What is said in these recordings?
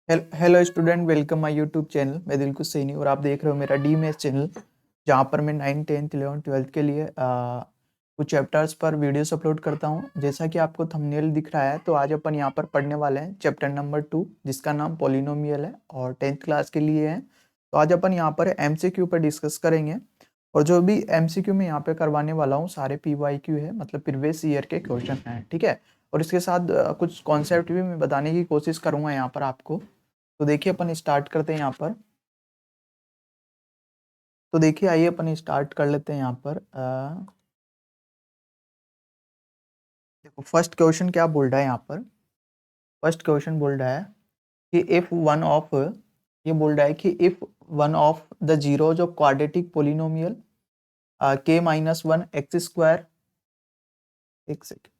Hello student, welcome my YouTube channel. मैं दिलकुश सैनी और आप देख रहे हो मेरा डी मैथ चैनल, जहाँ पर मैं 9, 10, 11, 12 के लिए कुछ चैप्टर्स पर वीडियोस अपलोड करता हूँ। जैसा कि आपको थंबनेल दिख रहा है, तो आज अपन यहाँ पर पढ़ने वाले हैं चैप्टर नंबर 2, जिसका नाम पॉलिनोमियल है और 10th क्लास के लिए है। तो आज अपन यहाँ पर एमसीक्यू पर डिस्कस करेंगे और जो भी एमसीक्यू में यहाँ पे करवाने वाला हूँ सारे पीवाईक्यू है, मतलब प्रीवियस ईयर के क्वेश्चन हैं, ठीक है। और इसके साथ कुछ कॉन्सेप्ट भी मैं बताने की कोशिश करूँगा यहाँ पर आपको। तो देखिए अपन स्टार्ट करते हैं यहाँ पर। तो देखिए आइए अपन स्टार्ट कर लेते हैं यहाँ पर। देखो फर्स्ट क्वेश्चन क्या बोल रहा है यहाँ पर। फर्स्ट क्वेश्चन बोल रहा है कि इफ वन ऑफ, ये बोल रहा है कि if one of the zeros of quadratic polynomial k minus one x square, एक second,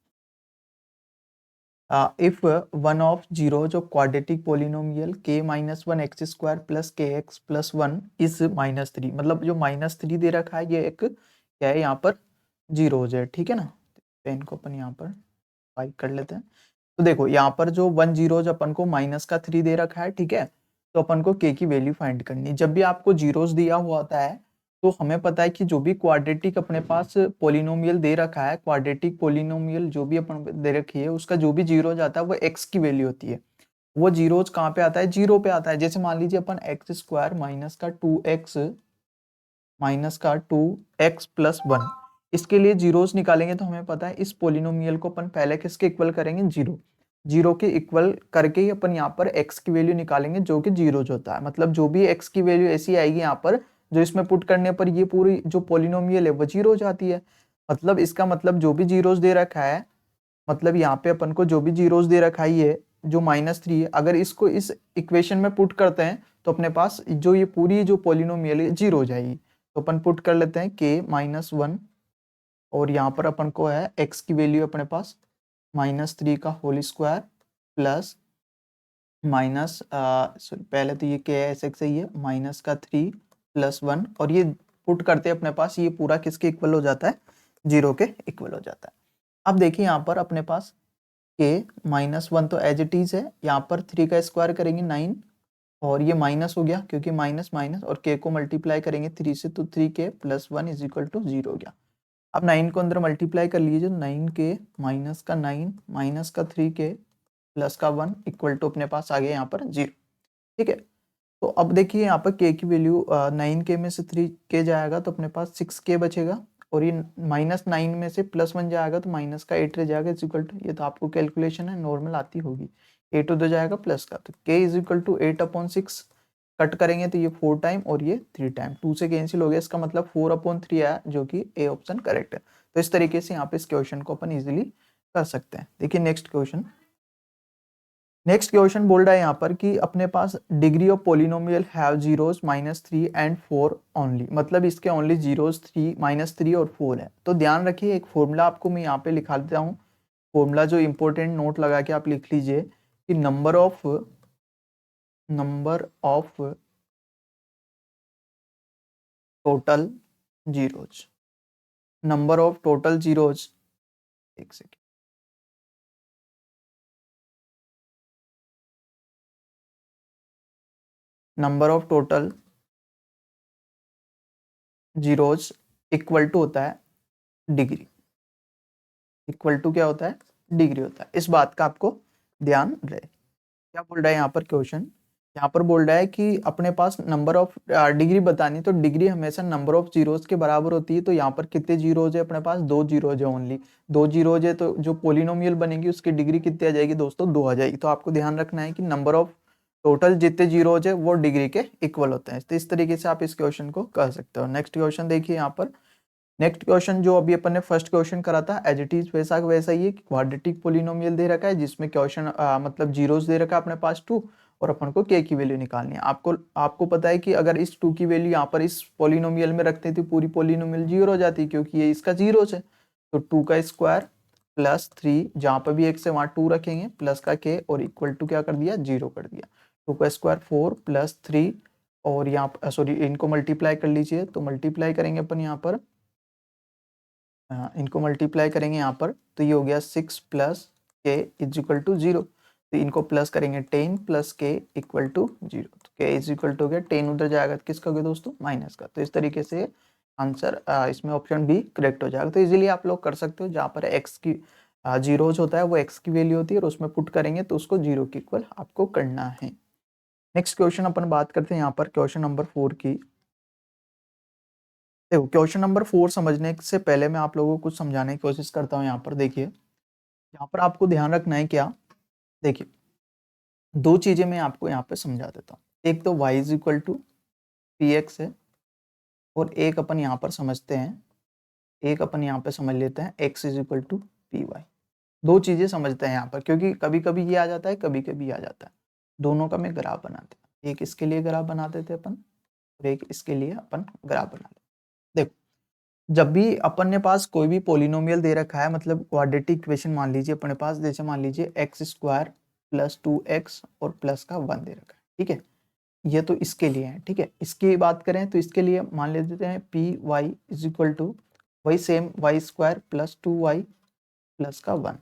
if one of zeros of quadratic polynomial k minus one x square plus k x plus one is minus three, मतलब जो minus three दे रखा है ये एक क्या है यहाँ पर जीरोज है, ठीक है ना। पेन को अपन यहाँ पर फाइव कर लेते हैं। तो देखो यहाँ पर जो वन जीरोज अपन को माइनस का थ्री दे रखा है, ठीक है। तो अपन को के की वैल्यू फाइंड करनी है। जब भी आपको जीरोज दिया हुआ होता है तो हमें पता है कि जो भी क्वाड्रेटिक अपने पास पोलिनोमियल दे रखा है, क्वाड्रेटिक पोलिनोमियल जो भी अपन दे रखी है, उसका जो भी जीरो जाता है वो एक्स की वैल्यू होती है। वो जीरोज कहाँ पे आता है, जीरो पे आता है। जैसे मान लीजिए अपन एक्स स्क्वायर माइनस का टू एक्स प्लस वन, इसके लिए जीरोस निकालेंगे तो हमें पता है इस पोलिनोमियल को अपन पहले किसके इक्वल करेंगे, जीरो। जीरो के इक्वल करके ही अपन यहाँ पर x की वैल्यू निकालेंगे जो कि जीरोज होता है। मतलब जो भी x की वैल्यू ऐसी आएगी यहाँ पर, जो इसमें पुट करने पर ये पूरी जो पोलिनोमियल है वो जीरो हो जाती है। मतलब इसका मतलब जो भी जीरोज दे रखा है, मतलब यहाँ पे अपन को जो भी जीरोज दे रखा है ये जो माइनस थ्री है, अगर इसको इस इक्वेशन में पुट करते हैं तो अपने पास जो ये पूरी जो पोलिनोमियल है जीरो हो जाएगी। तो अपन पुट कर लेते हैं के माइनस वन, और यहाँ पर अपन को है एक्स की वैल्यू अपने पास माइनस थ्री का whole square plus minus sorry, पहले तो ये के एस एक्स ही है, माइनस का थ्री प्लस वन, और ये पुट करते हैं अपने पास ये पूरा किसके इक्वल हो जाता है, जीरो के इक्वल हो जाता है। अब देखिए यहाँ पर अपने पास के माइनस वन तो एज इट इज है, यहाँ पर थ्री का स्क्वायर करेंगे नाइन, और ये माइनस हो गया क्योंकि माइनस माइनस, और के को मल्टीप्लाई करेंगे थ्री से तो three k plus one is equal to zero हो गया। अब नाइन को अंदर मल्टीप्लाई कर लीजिए, नाइन के माइनस का नाइन माइनस का थ्री के प्लस का वन इक्वल टू अपने पास आ गया यहाँ पर जीरो, ठीक है। तो अब देखिए यहाँ पर के की वैल्यू नाइन के में से थ्री के जाएगा तो अपने पास सिक्स के बचेगा, और ये माइनस नाइन में से प्लस वन जाएगा तो माइनस का एट रह जाएगा इज इक्वल टू, ये तो आपको कैलकुलेशन है नॉर्मल आती होगी, एट उधर जाएगा प्लस का, तो k is equal to eight upon six, cut करेंगे तो ये फोर टाइम और ये थ्री टाइम, टू से कैंसिल हो गया, इसका मतलब फोर अपॉन थ्री आया, जो कि ए ऑप्शन करेक्ट है। तो इस तरीके से यहाँ पे इस क्वेश्चन को अपन इजिली कर सकते हैं। देखिए नेक्स्ट क्वेश्चन। नेक्स्ट क्वेश्चन बोल रहा है यहाँ पर कि अपने पास degree of polynomial have zeros minus three and four only, मतलब इसके only zeros three minus three और फोर है। तो ध्यान रखिए एक फॉर्मूला आपको मैं यहाँ पे लिखा देता हूँ, फॉर्मूला जो इंपॉर्टेंट नोट लगा के आप लिख लीजिए कि number of total zeros, number of total zeros, एक second, number of total zeros equal to होता है डिग्री, इक्वल टू क्या होता है, डिग्री होता है। इस बात का आपको ध्यान रहे। क्या बोल रहा है यहाँ पर क्वेश्चन, यहाँ पर बोल रहा है कि अपने पास नंबर ऑफ डिग्री बतानी, तो डिग्री हमेशा नंबर ऑफ जीरोज के बराबर होती है। तो यहाँ पर कितने जीरोज है, अपने पास दो जीरोज है, ओनली दो जीरोज है, तो जो पोलिनोमियल बनेगी उसकी डिग्री कितनी आ जाएगी दोस्तों, दो आ जाएगी। तो आपको ध्यान रखना है कि नंबर ऑफ टोटल जितने जीरोज है वो डिग्री के इक्वल होते हैं। तो इस तरीके से आप इस क्वेश्चन को कर सकते हो। नेक्स्ट क्वेश्चन देखिए यहाँ पर। नेक्स्ट क्वेश्चन जो अभी अपन ने फर्स्ट क्वेश्चन करा था एज इट इज वैसा वैसा ही है, क्वाड्रेटिक पोलिनोमियल दे रखा है जिसमें क्वेश्चन मतलब जीरोस दे रखा है अपने पास टू, और अपन को के की वैल्यू निकालनी है। आपको पता है कि अगर इस टू की वैल्यू यहाँ पर इस पोलिनोमियल में रखते तो पूरी पोलिनोमियल जीरो हो जाती है, क्योंकि ये इसका जीरो है। तो टू का स्क्वायर प्लस थ्री, जहाँ पर भी एक से वहाँ टू रखेंगे, प्लस का के, और इक्वल टू क्या कर दिया, जीरो कर दिया। टू का स्क्वायर फोर प्लस थ्री, और यहाँ सॉरी इनको मल्टीप्लाई कर लीजिए, तो मल्टीप्लाई करेंगे अपन यहाँ पर, इनको मल्टीप्लाई करेंगे यहाँ पर, तो ये हो गया सिक्स प्लस के इज इक्वल टू जीरो। तो इनको प्लस करेंगे 10 प्लस के इक्वल टू 0, तो के इज इक्वल टू हो गया 10 उधर जाएगा तो किसका हो गया दोस्तों माइनस का। तो इस तरीके से आंसर इसमें ऑप्शन बी करेक्ट हो जाएगा। तो इजीली आप लोग कर सकते हो, जहाँ पर एक्स की जीरोज होता है वो एक्स की वैल्यू होती है और उसमें पुट करेंगे तो उसको 0 के इक्वल आपको करना है। नेक्स्ट क्वेश्चन अपन बात करते हैं यहाँ पर क्वेश्चन नंबर 4 की। देखो क्वेश्चन नंबर 4 समझने से पहले मैं आप लोगों को कुछ समझाने की कोशिश करता हूँ। यहाँ पर देखिए, यहाँ पर आपको ध्यान रखना है क्या, देखिए दो चीजें मैं आपको यहाँ पे समझा देता हूँ। एक तो y is equal to p x है, और एक अपन यहाँ पर समझते हैं, एक अपन यहाँ पे समझ लेते हैं x is equal to p y. दो चीजें समझते हैं यहाँ पर, क्योंकि कभी कभी ये आ जाता है, कभी कभी आ जाता है। दोनों का मैं ग्राफ बनाते हैं, एक इसके लिए ग्राफ बनाते थे अपन और एक इसके लिए अपन ग्राफ बनाते। देखो जब भी अपन ने पास कोई भी पोलिनोमियल दे रखा है, मतलब क्वाड्रेटिक इक्वेशन मान लीजिए अपने पास, जैसे मान लीजिए एक्स स्क्वायर प्लस 2x और प्लस का 1 दे रखा है, ठीक है, ये तो इसके लिए है, ठीक है। इसकी बात करें तो इसके लिए मान लेते हैं p y is equal to वही same y square plus 2y plus का 1,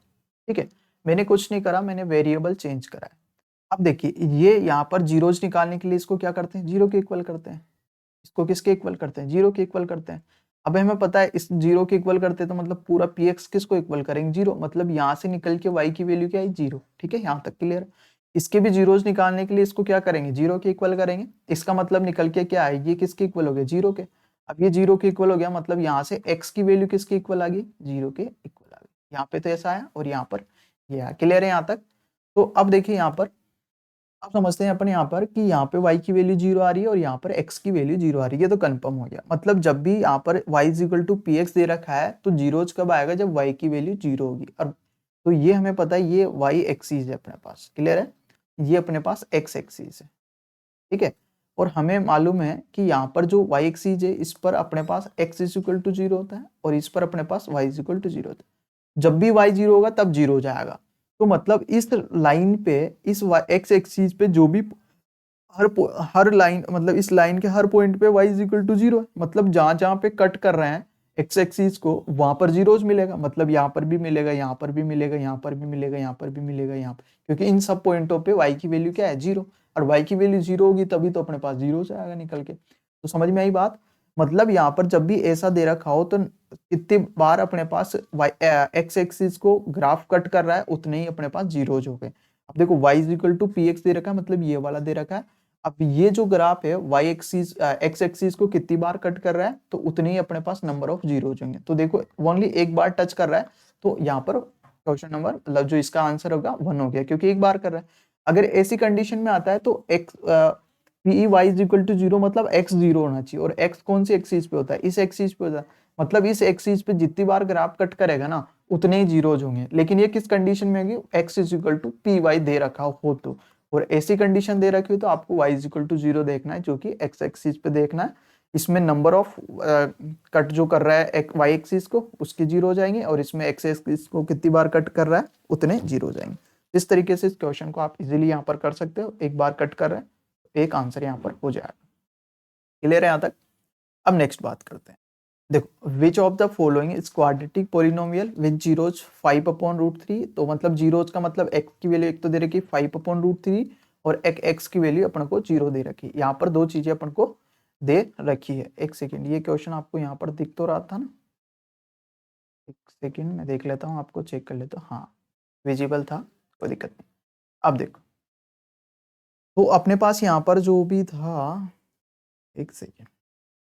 ठीक है। मैंने कुछ नहीं करा, मैंने वेरिएबल चेंज करा है। अब देखिए ये यहाँ पर जीरोज निकालने के लिए इसको क्या करते हैं, जीरो के इक्वल करते हैं। इसको किसके इक्वल करते हैं, जीरो के इक्वल करते हैं। अब हमें पता है इस जीरो के इक्वल करते हैं तो मतलब पूरा पी एक्स किसको इक्वल करेंगे, जीरो, मतलब यहाँ से निकल के वाई की वैल्यू क्या है, जीरो, ठीक है, यहाँ तक क्लियर। इसके भी जीरोज निकालने के लिए इसको क्या करेंगे, जीरो के इक्वल करेंगे। इसका मतलब निकल के क्या है, ये किसके इक्वल हो गया, जीरो के। अब ये जीरो के इक्वल हो गया, मतलब यहाँ से एक्स की वैल्यू किसके इक्वल आ गई, जीरो के इक्वल आ गई। यहाँ पे तो ऐसा है और यहाँ पर ये है, क्लियर है यहाँ तक। तो अब देखिए यहाँ पर अब समझते हैं अपन यहाँ पर कि यहाँ पे y की वैल्यू 0 आ रही है और यहाँ पर x की वैल्यू 0 आ रही है, ये तो कंफर्म हो गया। मतलब जब भी यहाँ पर y is equal to p x दे रखा है तो जीरोज कब आएगा, जब y की वैल्यू 0 होगी। और तो ये हमें पता है ये y एक्सीज है अपने पास, क्लियर है, ये अपने पास x एक्सीज है, ठीक है। और हमें मालूम है कि यहाँ पर जो y एक्सीज है इस पर अपने पास x इज इक्वल टू 0 होता है और इस पर अपने पास y इज इक्वल टू 0 होता है। जब भी y 0 होगा तब 0 हो जाएगा। तो मतलब इस लाइन पे, इस x एक्सिस पे जो भी हर लाइन, मतलब इस लाइन के हर पॉइंट पे y इज इक्वल टू 0 है। मतलब जहां जहां पे कट कर रहे हैं x एक्सिस को वहां पर जीरोज मिलेगा, मतलब यहाँ पर भी मिलेगा, यहाँ पर भी मिलेगा, यहाँ पर भी मिलेगा, यहाँ पर भी मिलेगा, यहाँ पर, क्योंकि इन सब पॉइंटों पे y की वैल्यू क्या है, 0। और y की वैल्यू 0 होगी तभी तो अपने पास 0 से आएगा निकल के। तो समझ में आई बात। मतलब यहाँ पर जब भी ऐसा दे रखा हो तो कितनी बार अपने पास एक्स एक्सिस को ग्राफ कट कर रहा है उतने ही अपने पास जीरोज हो गए। अब देखो y is equal to p x दे रखा है, मतलब ये वाला दे रखा है। अब ये जो ग्राफ है y एक्सिस x एक्सिस को कितनी बार कट कर रहा है तो उतने ही अपने पास नंबर ऑफ जीरोज होंगे। तो देखो ओनली एक बार टच कर रहा है, तो यहाँ पर क्वेश्चन नंबर मतलब जो इसका आंसर होगा 1 हो गया, क्योंकि एक बार कर रहा है। अगर ऐसी कंडीशन में आता है तो x p y is equal to 0, मतलब x 0 होना चाहिए। और x कौन सी एक्सिस पे होता है, इस एक्सिस पे होता है। मतलब इस एक्सिस पे जितनी बार ग्राफ कट करेगा ना उतने ही जीरोज होंगे। लेकिन ये किस कंडीशन में होगी, x is equal to p y दे रखा हो तो। और ऐसी कंडीशन दे रखी हो तो आपको y इज इक्वल टू 0 देखना है, जो कि x एक्सिस पे देखना है। इसमें नंबर ऑफ कट जो कर रहा है y एक्सिस को उसके 0 हो जाएंगे, और इसमें x एक्सिस को कितनी बार कट कर रहा है उतने 0 हो जाएंगे। इस तरीके से इस क्वेश्चन को आप इजीली यहाँ पर कर सकते हो। एक बार कट कर रहे हैं, एक आंसर यहाँ पर हो जाएगा। क्लियर है यहाँ तक। अब नेक्स्ट बात करते हैं। देखो which of the following is quadratic polynomial with zeros 5/√3। तो मतलब जीरोज का मतलब x की वैल्यू एक तो दे रखी 5/√3 और एक x की वैल्यू अपन को 0 दे रखी है। यहाँ पर दो चीजें अपन को दे रखी है। एक सेकेंड, ये क्वेश्चन आपको यहाँ पर दिख तो रहा था ना, एक सेकेंड मैं देख लेता हूँ, आपको चेक कर लेता हूँ। हाँ विजिबल था, कोई दिक्कत नहीं। अब देखो तो अपने पास यहाँ पर जो भी था, एक सेकेंड,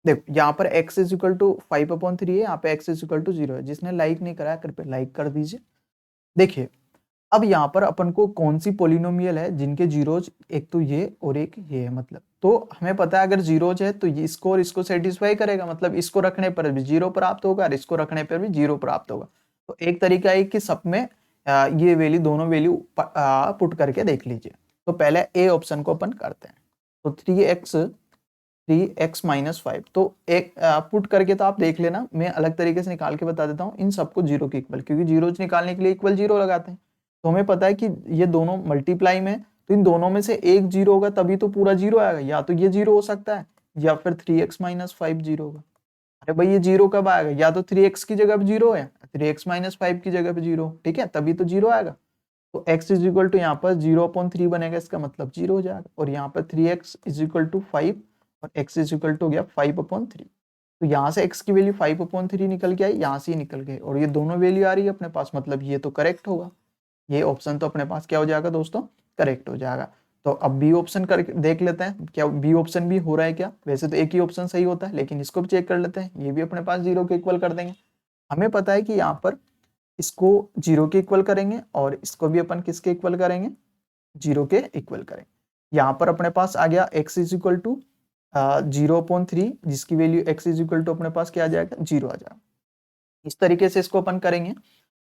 देखो यहाँ पर x इज इक्वल टू 5/3 है, यहाँ पे x इज इक्वल टू 0 है। जिसने लाइक नहीं करा कृपया लाइक कर दीजिए। देखिए अब यहाँ पर अपन को कौन सी पोलिनोमियल है जिनके जीरोज एक तो ये और एक ये है। मतलब तो हमें पता है अगर जीरोज है तो ये इसको और इसको सेटिस्फाई करेगा, मतलब इसको रखने पर भी 0 प्राप्त होगा और इसको रखने पर भी 0 प्राप्त होगा। तो एक तरीका है कि सब में ये वैल्यू, दोनों वैल्यू पुट करके देख लीजिए। तो पहले ए ऑप्शन को अपन करते हैं। तो 3x माइनस 5, तो एक पुट करके तो आप देख लेना, मैं अलग तरीके से निकाल के बता देता हूँ। इन सबको 0 के इक्वल, क्योंकि जीरोज निकालने के लिए इक्वल 0 लगाते हैं। तो हमें पता है कि ये दोनों मल्टीप्लाई में, तो इन दोनों में से एक 0 होगा तभी तो पूरा 0 आएगा। या तो ये 0 हो सकता है या फिर 3x माइनस 5 0 होगा। अरे भाई ये 0 कब आएगा, या तो 3x की जगह पे 0 है, 3x माइनस 5 की जगह पे 0, ठीक है, तभी तो 0 आएगा। तो x इज इक्वल टू यहाँ पर 0/3 बनेगा, इसका मतलब 0 हो जाएगा। और यहाँ पर 3x इज इक्वल टू 5 और x इज इक्वल टू हो गया 5/3। तो यहाँ से x की वैल्यू 5/3 निकल के आई, यहाँ से ही निकल गई, और ये दोनों वैल्यू आ रही है अपने पास, मतलब ये तो करेक्ट होगा। ये ऑप्शन तो अपने पास क्या हो जाएगा दोस्तों, करेक्ट हो जाएगा। तो अब बी ऑप्शन करके देख लेते हैं, क्या बी ऑप्शन भी हो रहा है क्या। वैसे तो एक ही ऑप्शन सही होता है, लेकिन इसको भी चेक कर लेते हैं। ये भी अपने पास 0 के इक्वल कर देंगे। हमें पता है कि यहाँ पर इसको 0 के इक्वल करेंगे और इसको भी अपन किसके इक्वल करेंगे, 0 के इक्वल करेंगे। यहाँ पर अपने पास आ गया x इज इक्वल टू 0/3, जिसकी value x is equal to अपने पास क्या आ जाएगा, 0 आ जाएगा। इस तरीके से इसको अपन करेंगे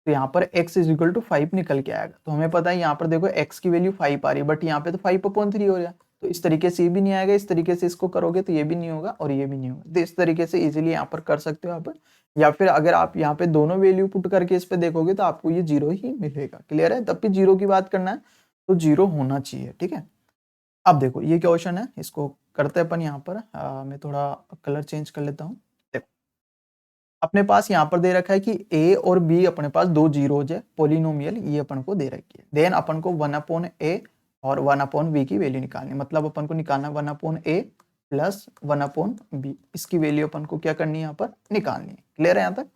तो यहाँ पर x इज इक्वल टू 5 निकल के आएगा। तो हमें पता है यहाँ पर देखो x की वैल्यू 5 आ रही है, बट यहाँ पे तो 5/3 हो रहा है। तो इस तरीके से ये भी नहीं आएगा, इस तरीके से इसको करोगे तो ये भी नहीं होगा और ये भी नहीं होगा। तो इस तरीके से इजीली यहाँ पर कर सकते हो आप। या फिर अगर आप यहाँ पे दोनों वैल्यू पुट करके इस पे देखोगे तो आपको ये 0 ही मिलेगा। क्लियर है, तब भी 0 की बात करना है तो 0 होना चाहिए। ठीक है, अब देखो ये क्वेश्चन है, इसको करते हैं अपन यहाँ पर। मैं थोड़ा कलर चेंज कर लेता हूँ। देखो अपने पास यहाँ पर दे रखा है कि a और b अपने पास दो जीरोज है, पोलिनोमियल, ये अपन को दे रखी है। देन अपन को 1/a और 1/b की वैल्यू निकालनी, मतलब अपन को निकालना 1/a प्लस 1/b, इसकी वैल्यू अपन को क्या करनी है, यहाँ पर निकालनी है। क्लियर है यहाँ तक।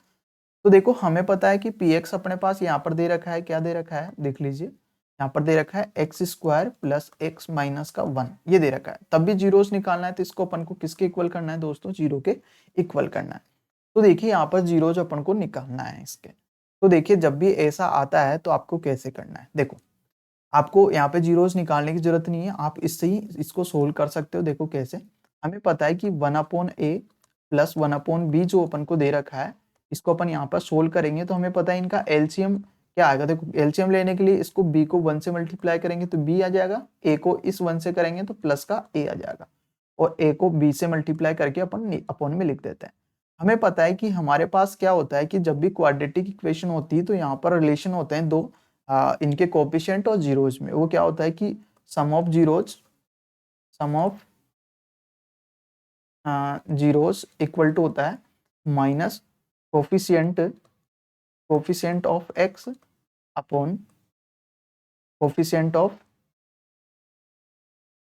तो देखो हमें पता है कि px अपने पास यहाँ पर दे रखा है, क्या दे रखा है देख लीजिए, यहाँ पर दे रखा है x² प्लस x माइनस का 1, ये दे रखा है। तब भी जीरोस निकालना है तो इसको अपन को किसके इक्वल करना है दोस्तों, 0 के इक्वल करना है। तो देखिए यहाँ पर जीरोज अपन को निकालना है इसके। तो देखिए जब भी ऐसा आता है तो आपको कैसे करना है, देखो आपको यहाँ पे जीरोज निकालने की जरूरत नहीं है, आप इससे ही इसको सोल्व कर सकते हो। देखो कैसे, हमें पता है कि 1/a प्लस 1/b जो अपन को दे रखा है, इसको अपन यहाँ पर सोल्व करेंगे तो हमें पता है इनका एलसीएम क्या आएगा। देखो एलसीएम लेने के लिए इसको b को 1 से मल्टीप्लाई करेंगे तो b आ जाएगा, a को इस 1 से करेंगे तो प्लस का a आ जाएगा, और a को b से मल्टीप्लाई करके अपन अपॉन में लिख देते हैं। हमें पता है कि हमारे पास क्या होता है कि जब भी क्वाड्रेटिक इक्वेशन होती है तो यहाँ पर रिलेशन होते हैं दो इनके कोएफिशिएंट और जीरोज में। वो क्या होता है कि sum of zeros equal to होता है minus coefficient of x upon coefficient of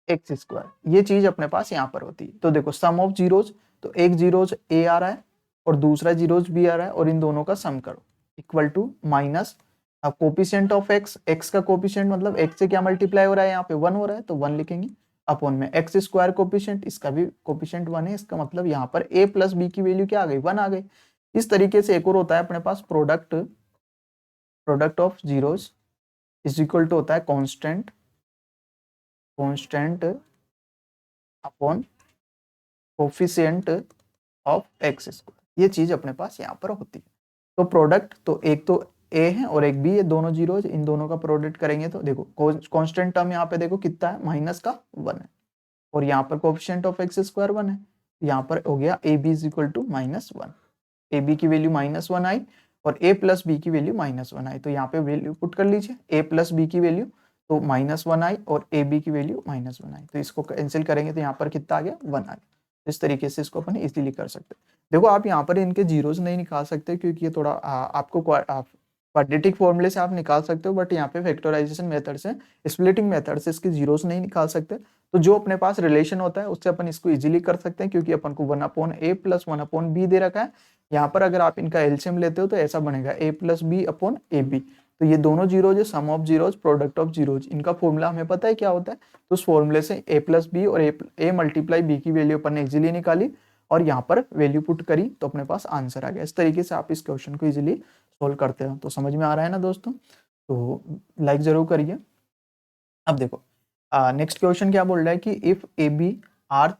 x²। ये चीज अपने पास यहाँ पर होती है। तो देखो सम ऑफ जीरोज, तो एक जीरोज a आ रहा है और दूसरा जीरोज b आ रहा है, और इन दोनों का सम करो equal to minus coefficient of x का कोफिशिएंट मतलब x से क्या मल्टीप्लाई हो रहा है, यहाँ पे 1 हो रहा है तो 1 लिखेंगे, अपॉन में x² कोफिशिएंट, इसका भी कोफिशिएंट 1 है, इसका मतलब यहाँ पर a प्लस b की वैल्यू क्या आ गई, 1 आ गई। इस तरीके से एक और होता है अपने पास product of zeros is equal to होता है constant upon coefficient of x²। ये चीज अपने पास यहाँ पर होती है। तो प्रोडक्ट तो एक तो a है और एक b है, दोनों जीरो, इन दोनों का प्रोडक्ट करेंगे तो देखो कांस्टेंट टर्म यहाँ पे देखो कितना है, माइनस का 1 है, और यहाँ पर कोफिशिएंट ऑफ x² 1 है, यहाँ पर हो गया ab is equal to -1। ab की वैल्यू -1 आई और a प्लस b की वैल्यू -1 आई, तो यहाँ पे वैल्यू पुट कर लीजिए, a प्लस b की वैल्यू तो -1 आई और ab की वैल्यू -1 आई, तो इसको कैंसिल करेंगे तो यहाँ पर कितना आ गया, 1 आ गया। इस तरीके से इसको अपन इजीली कर सकते हैं। देखो आप यहाँ पर इनके जीरोज नहीं निकाल सकते क्योंकि ये थोड़ा आपको क्वाड्रेटिक फॉर्मूले से आप निकाल सकते हो, बट यहाँ पे फैक्टराइजेशन मेथड से, स्प्लिटिंग मेथड से इसके जीरोज नहीं निकाल सकते। तो जो अपने पास रिलेशन होता है उससे अपन इसको इजीली कर सकते हैं, क्योंकि अपन को 1/a प्लस 1/b दे रखा है। यहाँ पर अगर आप इनका एलसीएम लेते हो तो ऐसा बनेगा a plus b upon ab। तो ये दोनों जीरोज है, sum of zeros, product of zeros, इनका फॉर्मूला हमें पता है क्या होता है। तो उस फॉर्मूले से a प्लस बी और a मल्टीप्लाई b की वैल्यू अपन ने इजीली निकाली और यहाँ पर वैल्यू पुट करी तो अपने पास आंसर आ गया। इस तरीके से आप इस क्वेश्चन को इजीली सोल्व करते हो। तो समझ में आ रहा है ना दोस्तों, तो लाइक जरूर करिए। अब देखो नेक्स्ट क्वेश्चन क्या बोल रहा है कि इफ ए बी आर,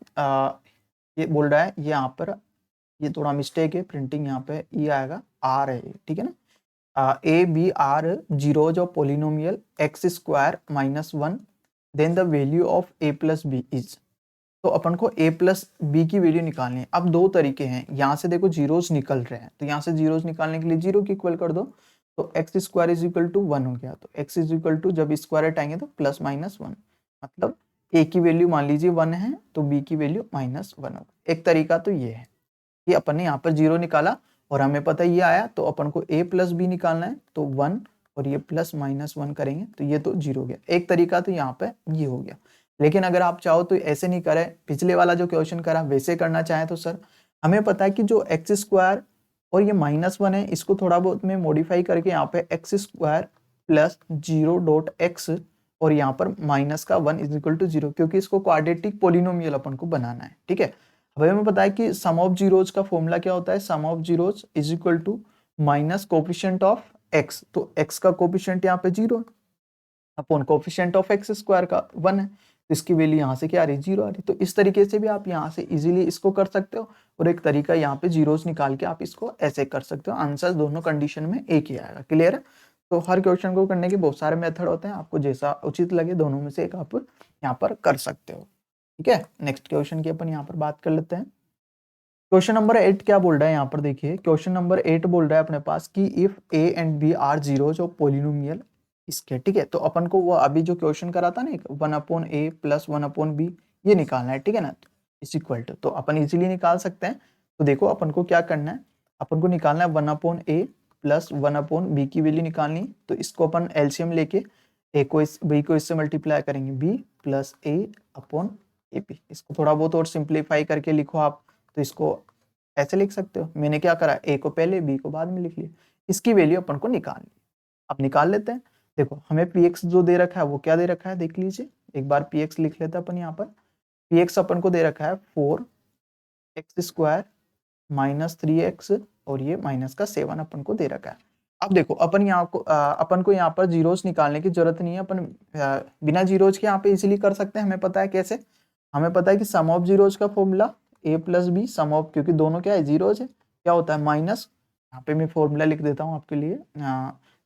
ये बोल रहा है, ये यहाँ पर ये थोड़ा मिस्टेक है, प्रिंटिंग यहाँ पे ई आएगा, आर है, ठीक है ना। A B are zeros of polynomial x² -1, then the value of a plus B is. तो अपन को a प्लस बी की वैल्यू निकालनी है। अब दो तरीके हैं, यहाँ से देखो जीरोस निकल रहे हैं, तो यहाँ से जीरोस निकालने के लिए 0 की इक्वल कर दो, तो x² इज इक्वल टू 1 हो गया। तो x इज इक्वल टू जब स्क्वायर हटाएंगे तो +-1, मतलब a की वैल्यू मान लीजिए 1 है तो b की वैल्यू -1 होगा। एक तरीका तो ये है कि अपन ने यहाँ पर 0 निकाला और हमें पता ये आया, तो अपन को a प्लस बी निकालना है, तो 1 और ये प्लस माइनस 1 करेंगे तो ये तो 0 हो गया। एक तरीका तो यहाँ पे ये हो गया। लेकिन अगर आप चाहो तो ऐसे नहीं करें, पिछले वाला जो क्वेश्चन करा वैसे करना चाहें तो सर हमें पता है कि जो एक्स स्क्वायर और ये -1 है इसको थोड़ा बहुत मैं मॉडिफाई करके यहाँ पे एक्स स्क्वायर प्लस 0.x और यहाँ पर माइनस का 1 इज इक्वल टू 0, क्योंकि इसको क्वाड्रेटिक पोलिनोमियल अपन को बनाना है। ठीक है, अब हमें पता है कि सम ऑफ जीरोज का फॉर्मूला क्या होता है, sum of zeros is equal to minus coefficient of x. तो एक्स का कोफिशिएंट यहाँ पे 0 है upon coefficient of x square का 1 है, तो इसकी वैल्यू यहाँ से क्या आ रही है, 0 आ रही है। तो इस तरीके से भी आप यहाँ से इजीली इसको कर सकते हो, और एक तरीका यहाँ पे जीरोस निकाल के आप इसको ऐसे कर सकते हो। आंसर दोनों कंडीशन में एक ही आएगा। क्लियर है? तो हर क्वेश्चन को करने के बहुत सारे मेथड होते हैं, आपको जैसा उचित लगे दोनों में से एक आप यहाँ पर कर सकते हो। ठीक है, नेक्स्ट क्वेश्चन की अपन यहाँ पर बात कर लेते हैं। क्वेश्चन नंबर 8 क्या बोल रहा है यहाँ पर देखिए, क्वेश्चन नंबर 8 बोल रहा है अपने पास कि if A and B are zeros of polynomial इसके। ठीक है, तो अपन को वो अभी जो क्वेश्चन करा था ना, 1/a प्लस 1/b ये निकालना है। ठीक है ना, इस इक्वल टू, तो अपन इजीली निकाल सकते हैं। तो देखो अपन को क्या करना है, अपन को निकालना है 1/a प्लस 1/b की वैल्यू निकालनी। तो इसको अपन एलसीएम लेके a को इस b को इससे मल्टीप्लाई करेंगे, b plus a upon ab। इसको थोड़ा बहुत और सिंप्लीफाई करके लिखो आप, तो इसको ऐसे लिख सकते हो। मैंने क्या करा, a को पहले b को बाद में लिख लिया। इसकी वैल्यू अपन को निकालनी। अब निकाल लेते हैं। देखो हमें px जो दे रखा है वो क्या दे रखा है देख लीजिए, एक बार px लिख लेते हैं अपन यहाँ पर। px अपन को दे रखा है 4x स्क्वायर माइनस 3x और ये माइनस का 7 अपन को दे रखा है। अब देखो अपन यहाँ को अपन को यहाँ पर जीरोस निकालने की जरूरत नहीं है, अपन बिना जीरोस के यहाँ पे इजीली कर सकते हैं। हमें पता है कैसे, हमें पता है कि सम ऑफ जीरोस का formula a plus B sum of, क्योंकि दोनों क्या है जीरोस है, क्या होता है माइनस। यहाँ पे मैं फॉर्मूला लिख देता हूँ आपके लिए।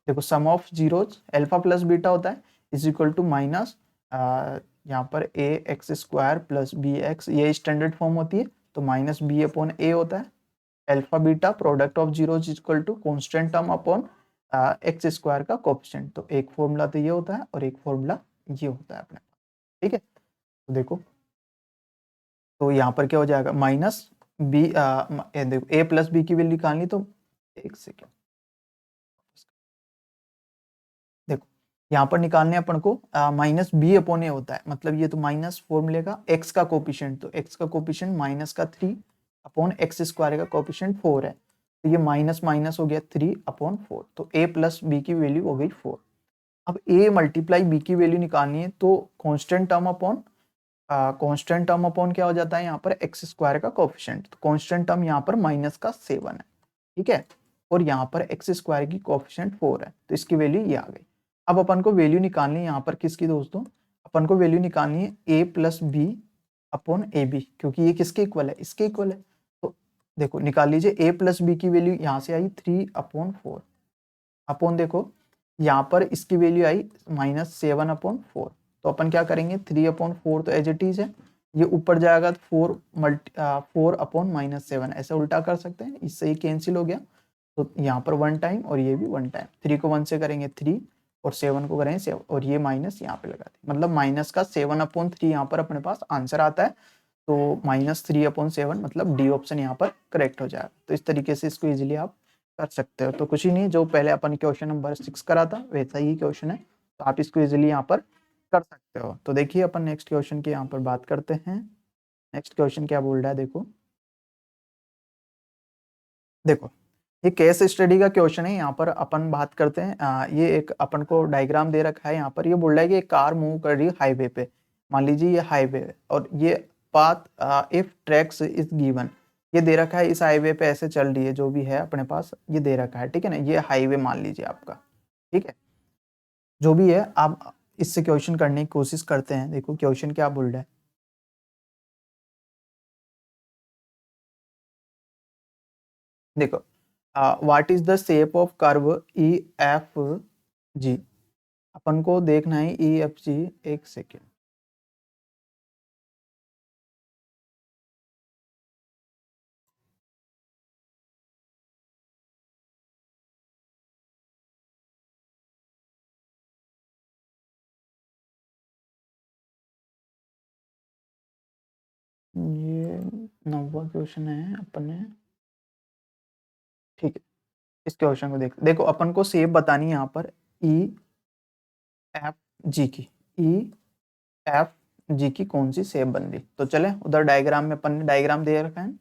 देखो sum of zeros alpha plus beta होता है इज इक्वल टू माइनस यहाँ पर a x square plus b x, ये स्टैंडर्ड फॉर्म होती है, तो माइनस बी अपॉन ए होता है। Alpha beta product of zero is equal to constant term upon x square का कोएफिशिएंट। तो एक फॉर्मूला तो ये होता है और एक फॉर्मूला ये होता है अपने। ठीक है, तो देखो तो यहाँ पर क्या हो जाएगा, माइनस बी देखो ए प्लस बी की वैल्यू निकालनी, तो एक सेकेंड देखो यहाँ पर निकालने अपन को माइनस बी अपॉन ए होता है, मतलब ये तो माइनस फॉर्मूले का एक्स का कोफिशिएंट, तो एक्स का कोफिशिएंट माइनस का 3 अपॉन एक्स स्क्वायर का कोफिशिएंट 4 है, तो ये माइनस माइनस हो गया 3 अपॉन 4, तो a प्लस बी की वैल्यू हो गई 4। अब a मल्टीप्लाई b की वैल्यू निकालनी है, तो constant term upon constant term upon क्या हो जाता है यहाँ पर एक्स स्क्वायर का कोफिशिएंट, तो कांस्टेंट टर्म यहाँ पर माइनस का 7 है। ठीक है, और यहाँ पर एक्स स्क्वायर की कोफिशिएंट 4 है, तो इसकी वैल्यू ये आ गई। अब अपन को वैल्यू निकालनी है यहाँ पर किसकी दोस्तों, अपन को वैल्यू निकालनी है a plus B upon A B, क्योंकि ये किसके इक्वल है, इसके इक्वल है। तो देखो निकाल लीजिए, a प्लस बी की वैल्यू यहाँ से आई 3/4 अपॉन, देखो यहाँ पर इसकी वैल्यू आई -7/4। तो अपन क्या करेंगे, 3/4 तो एज इट इज है, ये ऊपर जाएगा 4/-7 ऐसे उल्टा कर सकते हैं, इससे ही कैंसिल हो गया। तो यहाँ पर 1 टाइम और ये भी 1 टाइम, 3 को 1 से करेंगे 3 और 7 को करेंगे 7, और ये माइनस यहाँ पे लगा दें, मतलब माइनस का 7/3 यहाँ पर अपने पास आंसर आता है। तो -3/7 मतलब डी ऑप्शन यहाँ पर करेक्ट हो जाएगा। तो इस तरीके से इसको इजीली आप कर सकते हो। तो कुछ ही नहीं, जो पहले अपन क्वेश्चन नंबर 6 करा था वैसा ही क्वेश्चन है, तो आप इसको इजीली यहाँ पर कर सकते हो। तो देखिए अपन नेक्स्ट क्वेश्चन की यहाँ पर बात करते हैं। नेक्स्ट क्वेश्चन क्या बोल रहा है, देखो देखो ये केस स्टडी का क्वेश्चन है। यहाँ पर अपन बात करते हैं, ये एक अपन को डायग्राम दे रखा है। यहाँ पर ये बोल रहा है कि एक कार मूव कर रही है हाईवे पे, मान लीजिए ये हाईवे है और ये path if tracks is given, ये दे रखा है, इस हाईवे पे ऐसे चल रही है, जो भी है अपने पास ये दे रखा है। ठीक है ना, ये हाईवे मान लीजिए आपका। ठीक है, जो भी है आप इससे क्वेश्चन करने की कोशिश करते हैं। देखो क्वेश्चन क्या बोल रहा है, देखो what is the shape of curve E F G. अपन को देखना है ई एफ जी, एक सेकेंड ये 9वां क्वेश्चन है अपने। ठीक है, इस क्वेश्चन को देखो अपन को शेप बतानी है यहाँ पर ई एफ जी की, ई एफ जी की कौन सी शेप बन रही। तो चले उधर डायग्राम में अपन ने डायग्राम दे रखा है,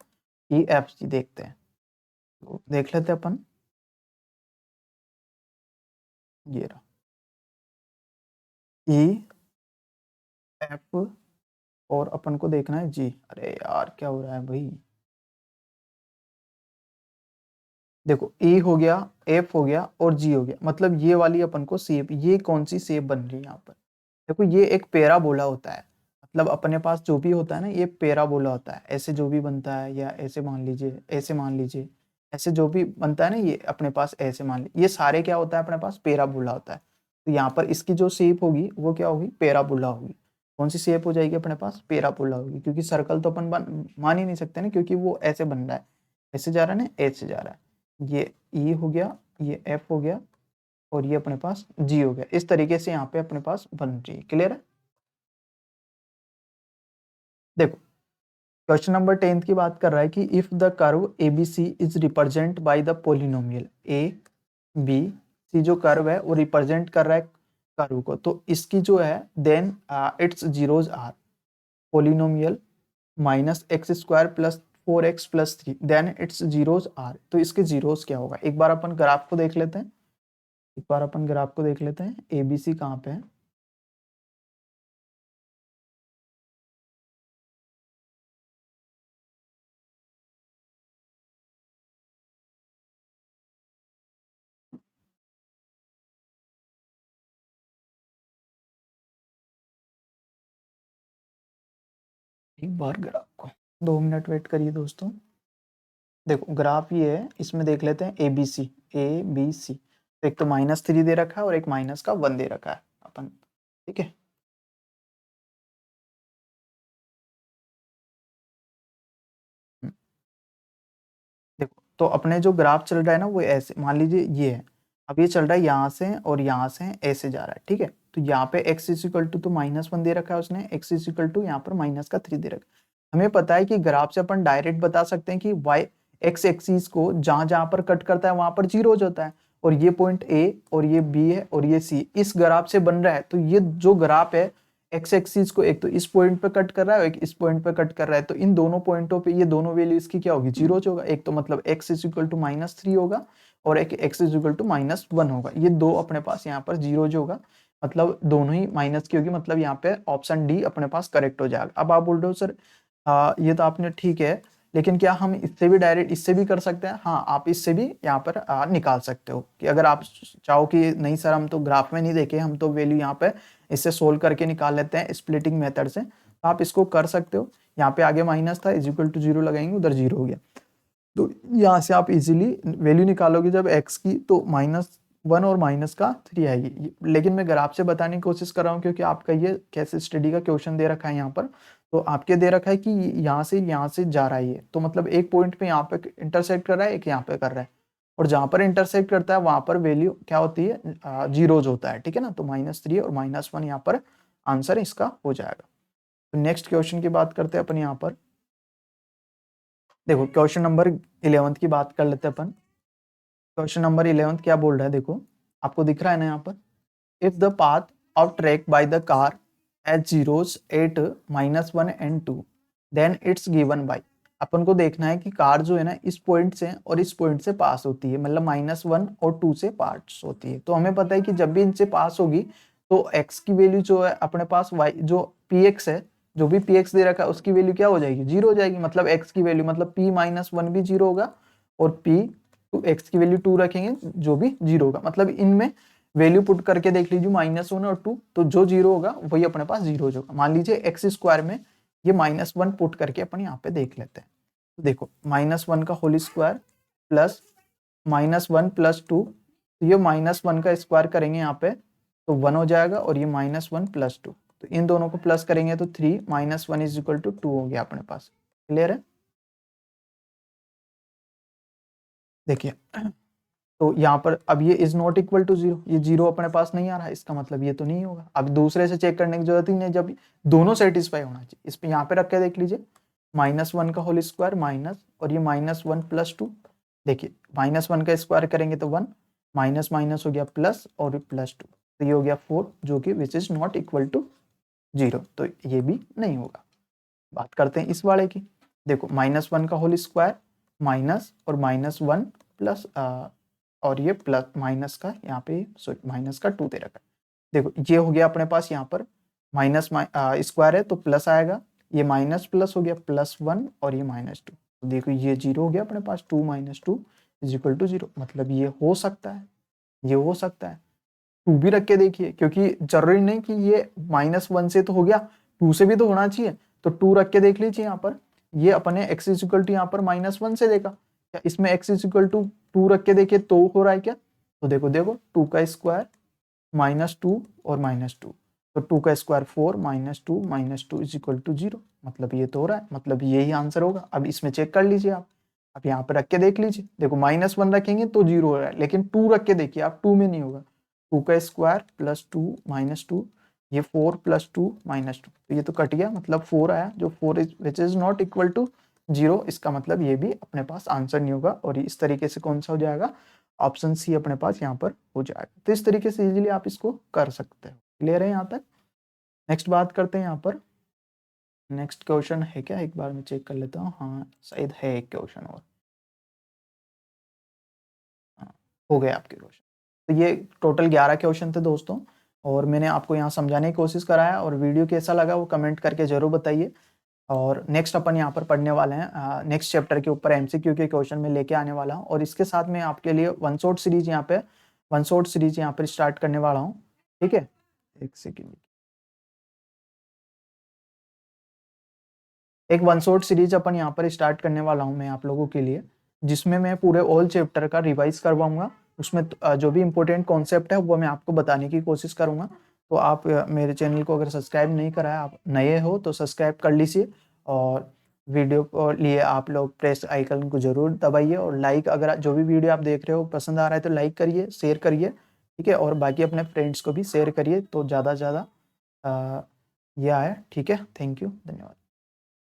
ई एफ जी देखते हैं, तो देख लेते हैं अपन। ये रहा ई एफ, और अपन को देखना है जी। अरे यार क्या हो रहा है भाई, देखो ए हो गया, एफ हो गया और जी हो गया, मतलब ये वाली अपन को शेप, ये कौन सी शेप बन रही है यहाँ पर। देखो ये एक पैराबोला होता है, मतलब अपने पास जो भी होता है ना ये पैराबोला होता है, ऐसे जो भी बनता है, या ऐसे मान लीजिए, ऐसे मान लीजिए, ऐसे जो भी बनता है ना ये अपने पास, ऐसे मान लीजिए, ये सारे क्या होता है अपने पास, पैराबोला होता है। तो यहाँ पर इसकी जो शेप होगी वो क्या होगी, पैराबोला होगी। कौन सी शेप हो जाएगी अपने पास, पैराबोला होगी, क्योंकि सर्कल तो अपन मान ही नहीं सकते ना, क्योंकि वो ऐसे बन रहा है, ऐसे जा रहा है ना, ऐसे जा रहा है। ये ई हो गया, ये एफ हो गया, और ये अपने पास जी हो गया। इस तरीके से यहाँ पे अपने पास बन रही है। क्लियर है। देखो क्वेश्चन नंबर 10 की बात कर रहा है कि if the curve ABC is represent by the polynomial A B C, जो कर्व है वो रिप्रेजेंट कर रहा है कर्व को, तो इसकी जो है then its zeros are polynomial minus X square plus 4x plus 3, then its zeros are. तो इसके जीरोज क्या होगा, एक बार अपन ग्राफ को देख लेते हैं, एक बार अपन ग्राफ को देख लेते हैं, एबीसी कहाँ पे है। एक बार ग्राफ को 2 मिनट वेट करिए दोस्तों। देखो ग्राफ ये है, इसमें देख लेते हैं ए बी सी, तो एक तो -3 दे रखा है और एक -1 दे रखा है अपन, ठीक है। देखो तो अपने जो ग्राफ चल रहा है ना वो ऐसे मान लीजिए ये है, अब ये चल रहा है यहाँ से और यहाँ से ऐसे जा रहा है, ठीक है। तो यहाँ पे x इज इक्वल टू तो -1 दे रखा है उसने, x इज इक्वल टू यहाँ पर -3 दे रखा है। हमें पता है कि ग्राफ से अपन डायरेक्ट बता सकते हैं कि y x एक्सिस को जहां जहां पर कट करता है वहां पर 0 हो जाता है, और ये पॉइंट a और ये b है और ये c इस ग्राफ से बन रहा है। तो ये जो ग्राफ है एक्स एक्सिस को एक तो इस पॉइंट पे कट कर रहा है, एक इस पॉइंट पे कट कर रहा है, तो इन दोनों पॉइंटों पे ये दोनों वैल्यू इसकी क्या होगी, जीरो होगा। एक तो मतलब x इज इक्वल टू -3 होगा और एक x इज इक्वल टू -1 होगा, ये दो अपने पास यहाँ पर जीरो होगा, मतलब दोनों ही माइनस की होगी, मतलब यहाँ पे ऑप्शन डी अपने पास करेक्ट हो जाएगा। अब आप बोल रहे हो सर ये तो आपने ठीक है, लेकिन क्या हम इससे भी डायरेक्ट इससे भी कर सकते हैं। हाँ आप इससे भी यहाँ पर निकाल सकते हो, कि अगर आप चाहो कि नहीं सर हम तो ग्राफ में नहीं देखे, हम तो वैल्यू यहाँ पे इससे सोल्व करके निकाल लेते हैं स्प्लिटिंग मेथड से, तो आप इसको कर सकते हो। यहाँ पे आगे माइनस था, इज इक्वल टू 0 लगाएंगे, उधर 0 हो गया, तो यहाँ से आप इजीली वैल्यू निकालोगे जब x की, तो -1 और -3 आएगी। लेकिन मैं ग्राफ से बताने की कोशिश कर रहा हूँ, क्योंकि आपका ये कैसे स्टडी का क्वेश्चन दे रखा है यहाँ पर, तो आपके दे रखा है कि यहाँ से जा रहा है ये, तो मतलब एक पॉइंट पे यहाँ पे इंटरसेक्ट कर रहा है, एक यहाँ पे कर रहा है, और जहां पर इंटरसेक्ट करता है वहां पर वैल्यू क्या होती है, जीरोज होता है, ठीक है ना। तो -3 और -1 यहाँ पर आंसर इसका हो जाएगा। तो नेक्स्ट क्वेश्चन की बात करते हैं अपन यहाँ पर। देखो क्वेश्चन नंबर 11 की बात कर लेते हैं अपन। क्वेश्चन नंबर 11 क्या बोल रहा है, देखो आपको दिख रहा है ना यहाँ पर, if the path of track by the car at zeros at -1 and 2 then it's given by. अपन को देखना है कि कार जो है ना इस पॉइंट से और इस पॉइंट से पास होती है, मतलब -1 और 2 से पास होती है। तो हमें पता है कि जब भी इनसे पास होगी तो x की वैल्यू जो है अपने पास y जो px है, जो भी px दे रखा है उसकी वैल्यू क्या हो जाएगी, 0 हो जाएगी। मतलब x की वैल्यू मतलब p -1 भी 0 होगा, और p तो x की वैल्यू 2 रखेंगे जो भी 0 होगा। मतलब इनमें वैल्यू पुट करके देख लीजिए -1 और 2, तो जो 0 होगा वही अपने पास 0 होगा। मान लीजिए एक्स स्क्वायर में ये -1 पुट करके अपन यहाँ पे देख लेते हैं। तो देखो -1 का होल स्क्वायर प्लस -1 प्लस 2, तो ये -1 का स्क्वायर करेंगे यहाँ पे तो 1 हो जाएगा, और ये -1 प्लस 2, तो इन दोनों को प्लस करेंगे तो 3 -1 इज इक्वल टू 2 हो गया अपने पास। क्लियर है। देखिए तो यहाँ पर अब ये इज नॉट इक्वल टू 0, ये 0 अपने पास नहीं आ रहा है, इसका मतलब ये तो नहीं होगा। अब दूसरे से चेक करने की जरूरत ही नहीं, जब दोनों सेटिस्फाई होना चाहिए। इस पे यहाँ पे रख के देख लीजिए, -1 का होल स्क्वायर माइनस, और ये -1 प्लस 2, देखिए -1 का स्क्वायर करेंगे तो 1, माइनस माइनस हो गया प्लस और प्लस 2, तो ये हो गया 4 जो कि which is not equal to 0, तो ये भी नहीं होगा। बात करते हैं इस वाले की। देखो -1 का होल स्क्वायर माइनस और -1 प्लस और ये प्लस माइनस का यहाँ पे सॉरी माइनस का 2 दे रखा है। देखो ये हो गया अपने पास यहाँ पर माइनस स्क्वायर है तो प्लस आएगा, ये माइनस प्लस हो गया +1 और ये -2, तो देखो ये 0 हो गया अपने पास, 2 - 2 = 0, मतलब ये हो सकता है, ये हो सकता है। 2 भी रख के देखिए, क्योंकि जरूरी नहीं कि ये -1 से तो हो गया, 2 से भी तो होना चाहिए, तो 2 रख के देख लीजिए यहाँ पर। ये अपने x = यहाँ पर -1 से देगा, क्या इसमें x = 2 रख के देखिए तो हो रहा है क्या? तो देखो 2 का स्क्वायर -2 और -2, तो 2 का स्क्वायर 4 -2 -2 = 0, मतलब ये तो हो रहा है, मतलब यही आंसर होगा। अब इसमें चेक कर लीजिए आप, अब यहाँ पे रख के देख लीजिए। देखो -1 रखेंगे तो 0 हो रहा है, लेकिन 2 रख के देखिए आप, 2 में नहीं होगा। 2 का स्क्वायर +2 -2, ये 4 +2 -2, तो ये तो कट गया, मतलब 4 आया, जो 4 which is not equal to 0, इसका मतलब ये भी अपने पास आंसर नहीं होगा। और इस तरीके से कौन सा हो जाएगा, ऑप्शन सी अपने पास यहाँ पर हो जाएगा। तो इस तरीके से इजीली आप इसको कर सकते हो। क्लियर है यहाँ तक? नेक्स्ट बात करते हैं यहाँ पर। नेक्स्ट क्वेश्चन है क्या, एक बार मैं चेक कर लेता हूँ। हाँ शायद है एक क्वेश्चन और। हाँ, हो गए आपके क्वेश्चन। तो ये टोटल 11 क्वेश्चन थे दोस्तों, और मैंने आपको यहाँ समझाने की कोशिश करा है, और वीडियो कैसा लगा वो कमेंट करके जरूर बताइए। और नेक्स्ट अपन यहाँ पर पढ़ने वाले हैं नेक्स्ट चैप्टर के ऊपर एमसीक्यू के क्वेश्चन में लेके आने वाला हूँ, और इसके साथ में आपके लिए वन शॉट सीरीज यहाँ पर स्टार्ट करने वाला हूँ। ठीक है, एक सेकेंड, एक वन शॉट सीरीज अपन यहाँ पर स्टार्ट करने वाला हूँ मैं आप लोगों के लिए, जिसमें मैं पूरे ऑल चैप्टर का रिवाइज करवाऊंगा। उसमें जो भी इंपॉर्टेंट कॉन्सेप्ट है वो मैं आपको बताने की कोशिश करूंगा। तो आप मेरे चैनल को अगर सब्सक्राइब नहीं करा है, आप नए हो तो सब्सक्राइब कर लीजिए, और वीडियो को लिए आप लोग प्रेस आइकन को जरूर दबाइए, और लाइक, अगर जो भी वीडियो आप देख रहे हो पसंद आ रहा है तो लाइक करिए, शेयर करिए, ठीक है, और बाकी अपने फ्रेंड्स को भी शेयर करिए, तो ज़्यादा से ज़्यादा ये आए। ठीक है, थैंक यू, धन्यवाद।